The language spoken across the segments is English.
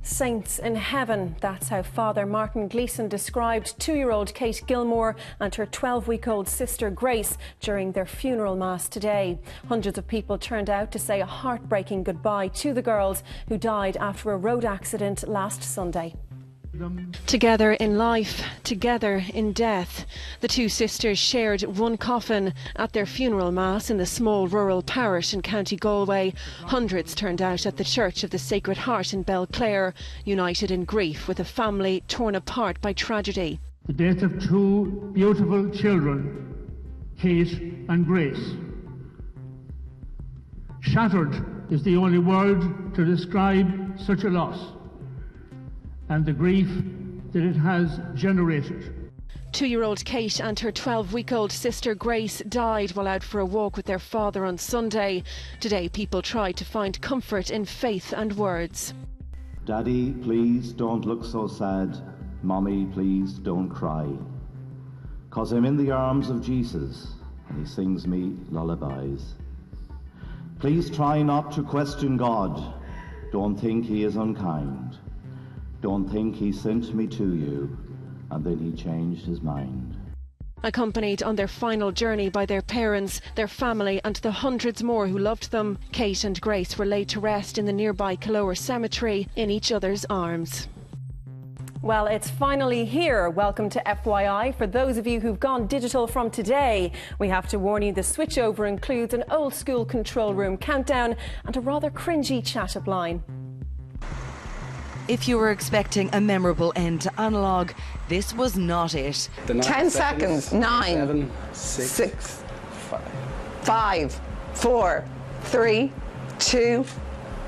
Saints in heaven. That's how Father Martin Gleeson described 2-year-old Kate Gilmore and her 12-week-old sister Grace during their funeral mass today. Hundreds of people turned out to say a heartbreaking goodbye to the girls who died after a road accident last Sunday. Together in life, together in death. The two sisters shared one coffin at their funeral mass in the small rural parish in County Galway. Hundreds turned out at the Church of the Sacred Heart in Belclare, united in grief with a family torn apart by tragedy. The death of two beautiful children, Kate and Grace. Shattered is the only word to describe such a loss, and the grief that it has generated. 2-year-old Kate and her 12-week-old sister Grace died while out for a walk with their father on Sunday. Today, people tried to find comfort in faith and words. Daddy, please don't look so sad. Mommy, please don't cry. 'Cause I'm in the arms of Jesus and he sings me lullabies. Please try not to question God. Don't think he is unkind. Don't think he sent me to you, and then he changed his mind. Accompanied on their final journey by their parents, their family and the hundreds more who loved them, Kate and Grace were laid to rest in the nearby Killora Cemetery in each other's arms. Well, it's finally here. Welcome to FYI. For those of you who've gone digital from today, we have to warn you the switchover includes an old-school control room countdown and a rather cringy chat-up line. If you were expecting a memorable end to analogue, this was not it. 10 seconds. 9, 6, 5, 4, 3, 2,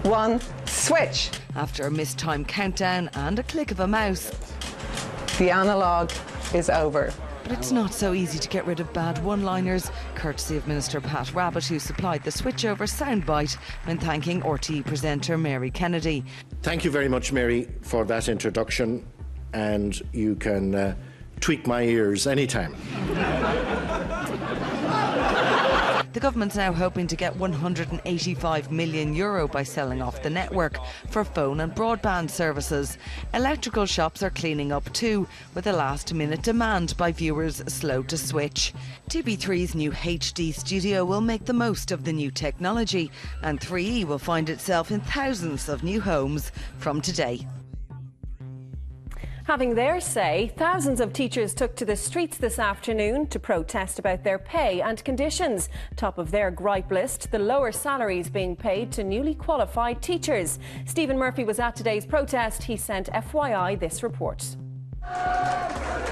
1, switch. After a mistimed countdown and a click of a mouse, the analogue is over. But it's not so easy to get rid of bad one-liners, courtesy of Minister Pat Rabbitte, who supplied the switchover soundbite when thanking RTE presenter Mary Kennedy. Thank you very much, Mary, for that introduction, and you can tweak my ears anytime. The government's now hoping to get €185 million by selling off the network for phone and broadband services. Electrical shops are cleaning up too, with a last-minute demand by viewers slow to switch. TV3's new HD studio will make the most of the new technology, and 3E will find itself in thousands of new homes from today. Having their say, thousands of teachers took to the streets this afternoon to protest about their pay and conditions. Top of their gripe list, the lower salaries being paid to newly qualified teachers. Stephen Murphy was at today's protest. He sent FYI this report.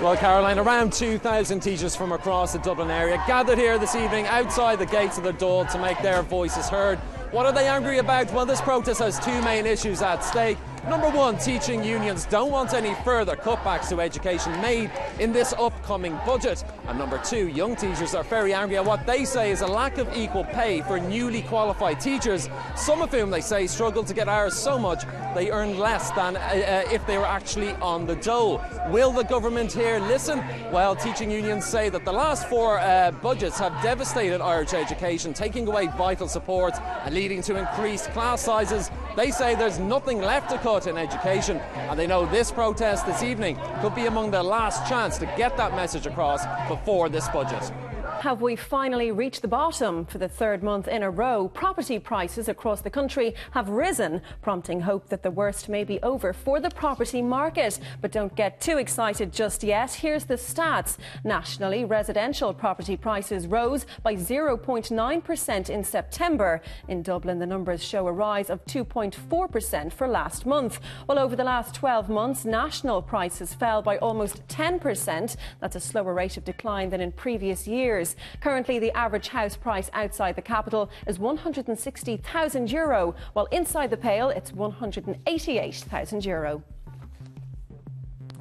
Well, Caroline, around 2,000 teachers from across the Dublin area gathered here this evening outside the gates of the Dáil to make their voices heard. What are they angry about? Well, this protest has two main issues at stake. Number one, teaching unions don't want any further cutbacks to education made in this upcoming budget. And number two, young teachers are very angry at what they say is a lack of equal pay for newly qualified teachers, some of whom they say struggle to get hours so much they earn less than if they were actually on the dole. Will the government here listen? Well, teaching unions say that the last four budgets have devastated Irish education, taking away vital support and leading to increased class sizes. They say there's nothing left to cut in education, and they know this protest this evening could be among their last chance to get that message across before this budget. Have we finally reached the bottom? For the third month in a row, property prices across the country have risen, prompting hope that the worst may be over for the property market. But don't get too excited just yet. Here's the stats. Nationally, residential property prices rose by 0.9% in September. In Dublin, the numbers show a rise of 2.4% for last month. While over the last 12 months, national prices fell by almost 10%. That's a slower rate of decline than in previous years. Currently, the average house price outside the capital is €160,000, while inside the Pale it's €188,000.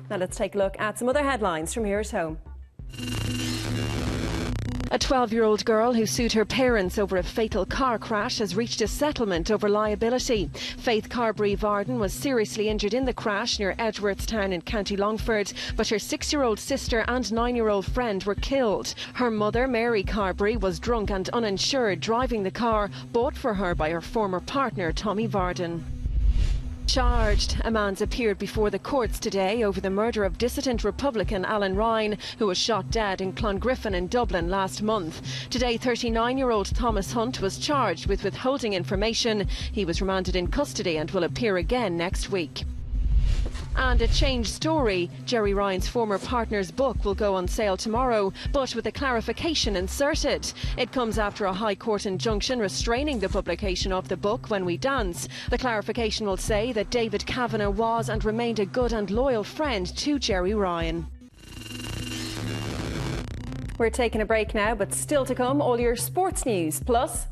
Now let's take a look at some other headlines from here at home. A 12-year-old girl who sued her parents over a fatal car crash has reached a settlement over liability. Faith Carberry-Varden was seriously injured in the crash near Edgeworthstown in County Longford, but her 6-year-old sister and 9-year-old friend were killed. Her mother, Mary Carberry, was drunk and uninsured driving the car bought for her by her former partner, Tommy Varden. Charged. A man's appeared before the courts today over the murder of dissident Republican Alan Ryan, who was shot dead in Clongriffin in Dublin last month. Today, 39-year-old Thomas Hunt was charged with withholding information. He was remanded in custody and will appear again next week. And a changed story. Gerry Ryan's former partner's book will go on sale tomorrow, but with a clarification inserted. It comes after a High Court injunction restraining the publication of the book, When We Dance. The clarification will say that David Kavanagh was and remained a good and loyal friend to Gerry Ryan. We're taking a break now, but still to come, all your sports news, plus